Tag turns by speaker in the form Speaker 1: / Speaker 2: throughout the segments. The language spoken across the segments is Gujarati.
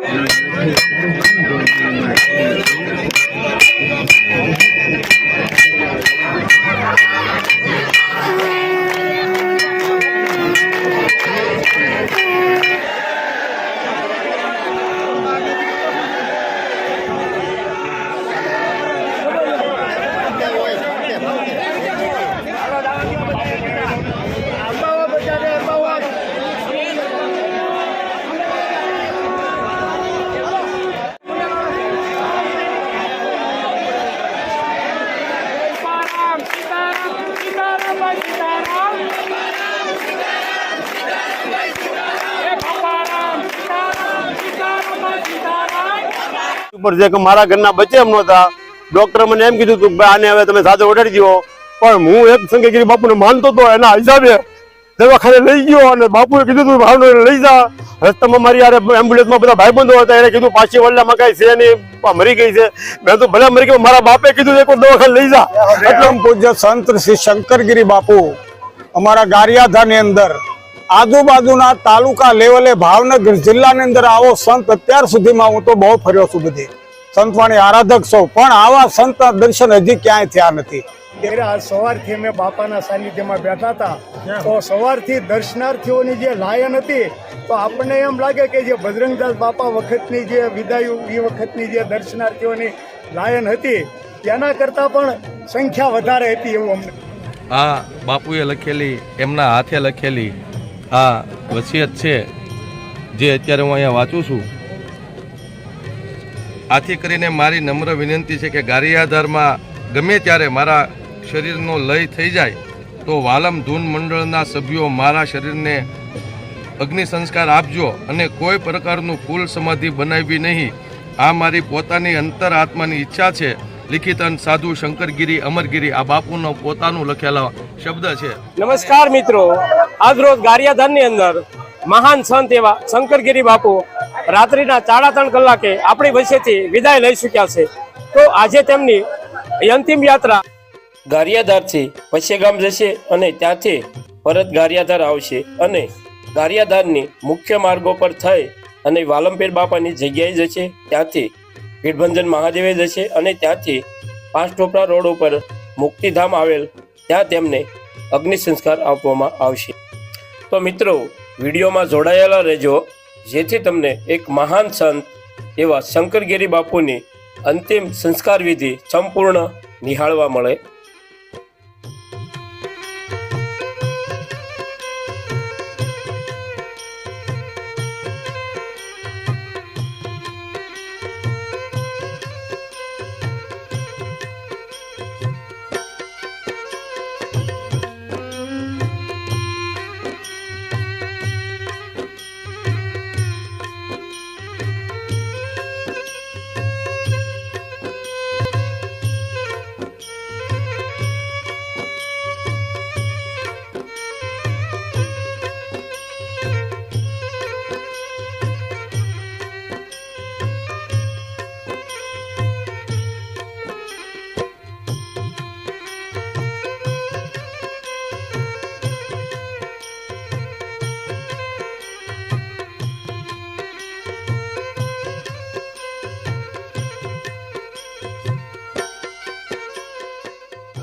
Speaker 1: જે મારા ઘરના બચ્ચે એમ નહોતા, ડોક્ટર મને એમ કીધું હતું આને હવે તમે સાથે ઓઢાડી દો, પણ હું એક શંકરગીરી બાપુને માનતો હતો, એના હિસાબે દવાખાને લઈ ગયો અને બાપુએ કીધું તું ભાવનગર લઈ જા. રસ્તામાં મારી યાર એમ્બ્યુલન્સમાં બધા ભાઈબંધો હતા, એને કીધું પાછી વલ્લામાં કઈ છે નહીં, મરી ગઈ છે. મેં તો ભલે મરી ગયો, મારા બાપે કીધું એક દવાખાને લઈ જા.
Speaker 2: એટલે પૂજ્ય સંત શ્રી શંકરગીરી બાપુ અમારા ગારિયાધારની અંદર આજુબાજુના તાલુકા લેવલે ભાવનગર જિલ્લાની અંદર આવો સંત અત્યાર સુધીમાં હું તો બહુ ફર્યો છું, બધી સંતવાણી આરાધક સૌ, પણ આવા સંતના દર્શન હજી ક્યાંય થયા નથી.
Speaker 3: સવારથી અમે બાપાના સાનિધ્યમાં બેઠા હતા, તો સવારથી દર્શનાર્થીઓની જે લાયન હતી, તો આપણને એમ લાગે કે જે બજરંગદાસ બાપા વખતની જે વિદાય એ વખતની જે દર્શનાર્થીઓની લાયન હતી તેના કરતાં પણ સંખ્યા વધારે હતી એવું અમને.
Speaker 4: આ બાપુએ લખેલી, એમના હાથે લખેલી આ વસિયત છે જે અત્યારે હું અહીંયા વાંચું છું. આથી કરીને મારી નમ્ર વિનંતી છે કે ગારિયાધારમાં ગમે ત્યારે મારા શરીરનો લય થઈ જાય તો વાલમ ધૂન મંડળના સભ્યો મારા શરીરને અગ્નિ સંસ્કાર આપજો અને કોઈ પ્રકારનું કુલ સમાધિ બનાવવી નહીં. આ મારી પોતાની અંતર આત્માની ઈચ્છા છે. લિખિતન સાધુ શંકરગીરી અમરગીરી આ બાપુનો પોતાનું લખેલા શબ્દ છે.
Speaker 5: નમસ્કાર મિત્રો, આજ રોજ ગારિયાધારની અંદર મહાન સંત એવા શંકરગીરી બાપુ રાત્રિના 3:30 કલાકે આપણી વચ્ચેથી વિદાય લઈ ચૂક્યા છે. તો આજે તેમની અંતિમ યાત્રા ગારિયાધારથી પશ્ચિગામ જશે અને ત્યાંથી પરત ગારિયાધાર આવશે અને ગારિયાધારની મુખ્ય માર્ગો પર થઈ અને વાલમપીર બાપાની જગ્યાએ જશે, ત્યાંથી પીઠભંજન મહાદેવે જશે અને ત્યાંથી 5 ટોપરા રોડ ઉપર મુક્તિધામ આવેલ ત્યાં તેમને અગ્નિ સંસ્કાર આપવામાં આવશે. તો મિત્રો, વિડીયોમાં જોડાયેલા રહેજો, જેથી તમને એક મહાન સંત એવા શંકરગીરી બાપુની અંતિમ સંસ્કાર વિધિ સંપૂર્ણ નિહાળવા મળે.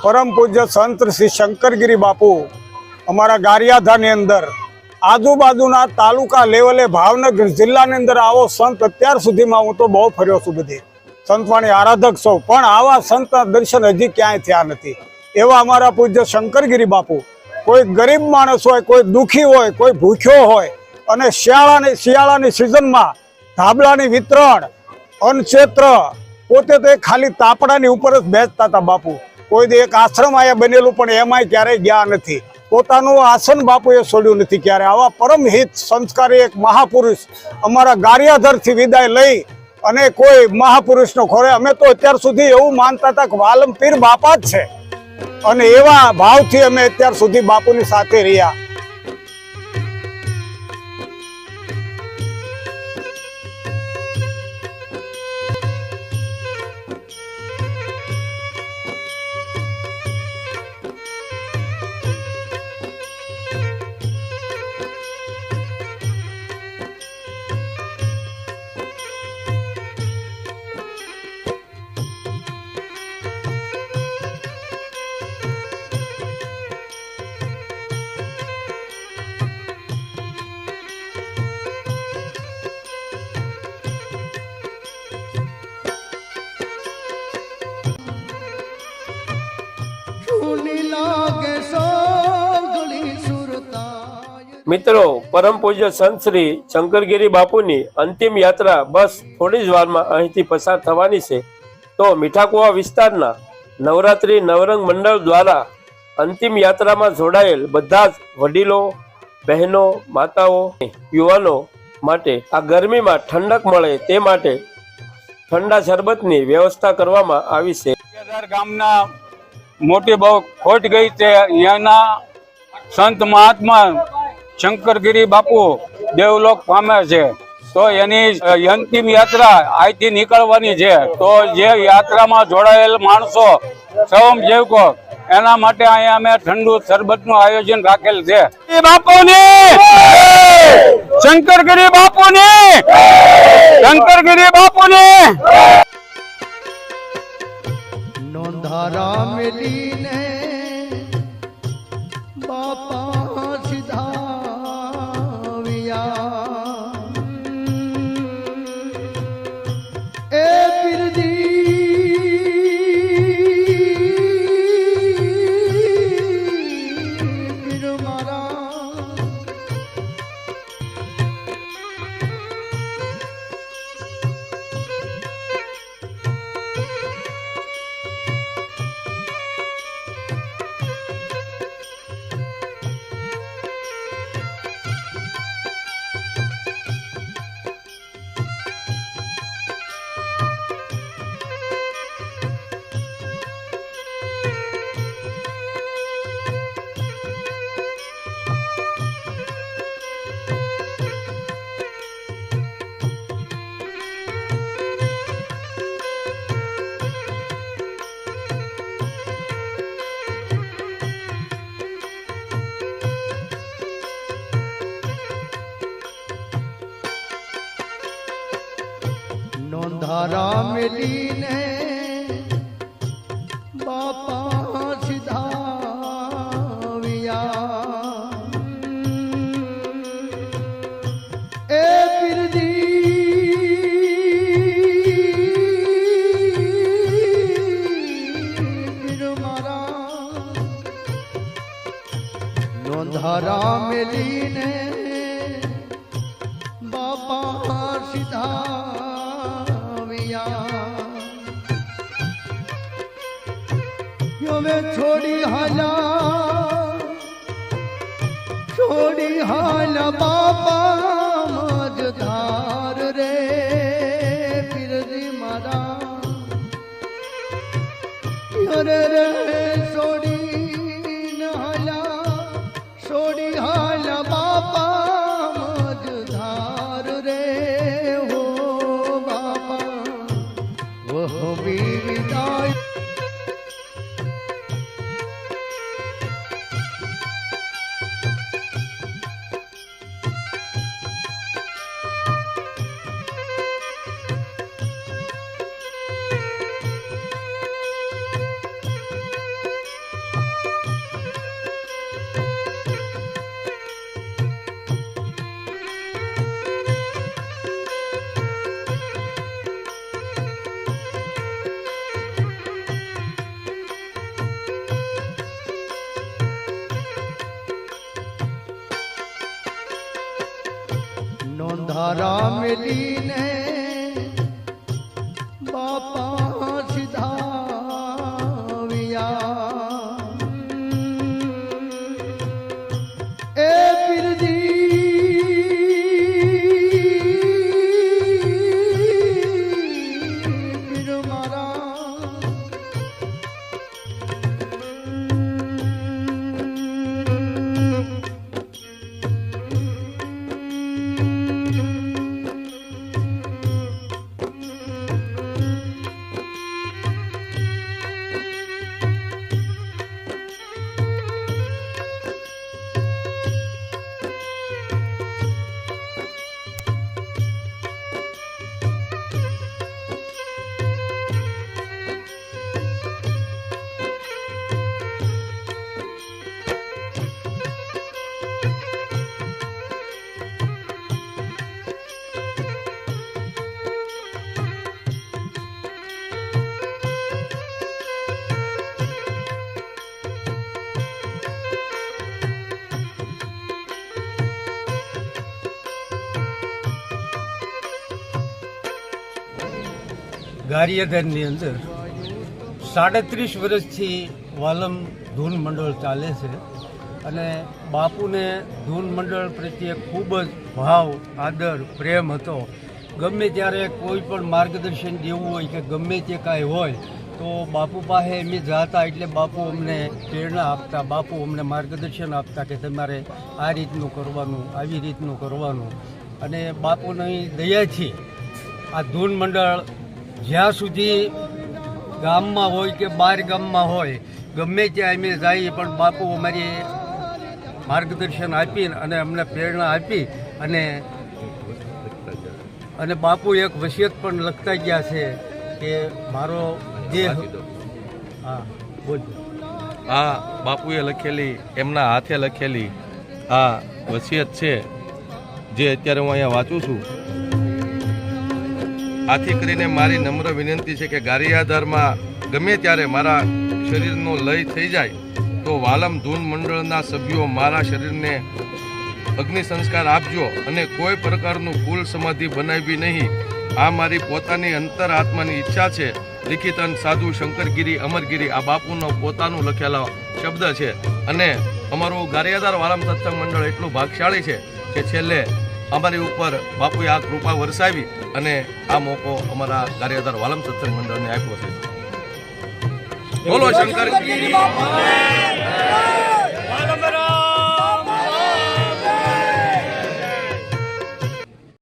Speaker 2: પરમ પૂજ્ય સંત શ્રી શંકરગીરી બાપુ અમારા ગારિયાધારની અંદર આજુબાજુના તાલુકા લેવલે ભાવનગર જિલ્લાની અંદર આવો સંત અત્યાર સુધીમાં હું તો બહુ ફર્યો છું, બધી સંતવાણી આરાધક સૌ, પણ આવા સંતના દર્શન હજી ક્યાંય થયા નથી. એવા અમારા પૂજ્ય શંકરગીરી બાપુ કોઈ ગરીબ માણસ હોય, કોઈ દુઃખી હોય, કોઈ ભૂખ્યો હોય અને શિયાળાની સિઝનમાં ધાબળાની વિતરણ, અન્નક્ષેત્ર, પોતે તો ખાલી તાપડાની ઉપર જ બેસતા હતા બાપુ. કોઈ એક આશ્રમ આયા બનેલું પણ એમાંય ક્યારેય ગયા નથી. પોતાનું આસન બાપુએ છોડ્યું નથી ક્યારે. આવા પરમહિત સંસ્કારી એક મહાપુરુષ અમારા ગારિયાધારથી વિદાય લઈ અને કોઈ મહાપુરુષનો ખોરે. અમે તો અત્યાર સુધી એવું માનતા હતા કે વાલમપીર બાપા જ છે અને એવા ભાવથી અમે અત્યાર સુધી બાપુની સાથે રહ્યા.
Speaker 5: મિત્રો, પરમ પૂજ્ય સંત શ્રી શંકરગીરી બાપુની અંતિમ યાત્રા બસ થોડી જ વારમાં અહીંથી પસાર થવાની છે. તો મીઠાકુવા વિસ્તારના નવરાત્રી નવરંગ મંડળ દ્વારા અંતિમ યાત્રામાં જોડાયેલ બધા જ વડીલો, બહેનો, માતાઓ, યુવાનો માટે આ ગરમીમાં ઠંડક મળે તે માટે ઠંડા શરબતની વ્યવસ્થા કરવામાં આવી છે.
Speaker 6: ગામના મોટી બહુ ખોટ ગઈ છે. અહીંયાના સંત મહાત્મા શંકરગીરી બાપુ દેવલોક પામે છે, તો એની અંતિમ યાત્રા અહીંથી નીકળવાની છે. તો જે યાત્રામાં જોડાયેલ માણસો, સ્વયંસેવકો, એના માટે અહીંયા અમે ઠંડુ શરબતનું આયોજન રાખેલ છે. બાપુની શંકરગીરી બાપુની શંકરગીરી બાપુની
Speaker 7: નોંધારા મેલીને બાપા સિધાવ્યા એ પીર મારા નોંધારા મેલીને બાપા સિધાવ્યા એ પીર મારા નોંધારા મેલીને બાપા સિધા છોડી હાલા બાપા મજધાર રે પીરજી મારા રે છોડી હાલા બાપા મજધાર રે હો બાપા વહ વિદાય નોંધારા મેલીને બાપા સિધાવ્યા એ પીર મારા
Speaker 8: ગારિયાધારની અંદર 37 વર્ષથી વાલમ ધૂન મંડળ ચાલે છે અને બાપુને ધૂન મંડળ પ્રત્યે ખૂબ જ ભાવ આદર પ્રેમ હતો. ગમે ત્યારે કોઈ પણ માર્ગદર્શન દેવું હોય કે ગમે તે કાંઈ હોય તો બાપુ પાસે અમે જાતા એટલે બાપુ અમને પ્રેરણા આપતા, બાપુ અમને માર્ગદર્શન આપતા કે તમારે આ રીતનું કરવાનું, આવી રીતનું કરવાનું. અને બાપુની દયાથી આ ધૂન મંડળ જ્યાં સુધી ગામમાં હોય કે બહાર ગામમાં હોય ગમે ત્યાં અમે જઈએ પણ બાપુ અમારી માર્ગદર્શન આપી અને અમને પ્રેરણા આપી અને બાપુ એક વસિયત પણ લખતા ગયા છે કે મારો દેહ. હા બોલ.
Speaker 4: આ બાપુએ લખેલી, એમના હાથે લખેલી આ વસિયત છે જે અત્યારે હું અહીંયા વાંચું છું. આથી કરીને મારી નમ્ર વિનંતી છે કે ગારિયાધારમાં ગમે ત્યારે મારા શરીરનો લય થઈ જાય તો વાલમ ધૂન મંડળના સભ્યો મારા શરીરને અગ્નિ સંસ્કાર આપજો અને કોઈ પ્રકારનું ફૂલ સમાધિ બનાવવી નહીં. આ મારી પોતાની અંતર આત્માની ઈચ્છા છે. લિખિતન સાધુ શંકરગીરી અમરગીરી આ બાપુનો પોતાનું લખેલો શબ્દ છે. અને અમારું ગારિયાધાર વાલમ સત્સંગ મંડળ એટલું ભાગશાળી છે કે છેલ્લે અમારી ઉપર બાપુએ આ કૃપા વરસાવી અને આ મોકો અમારા ગારિયાધાર વાલમ સત્સંગ મંડળને આપ્યો છે. બોલો શંકરગીરી.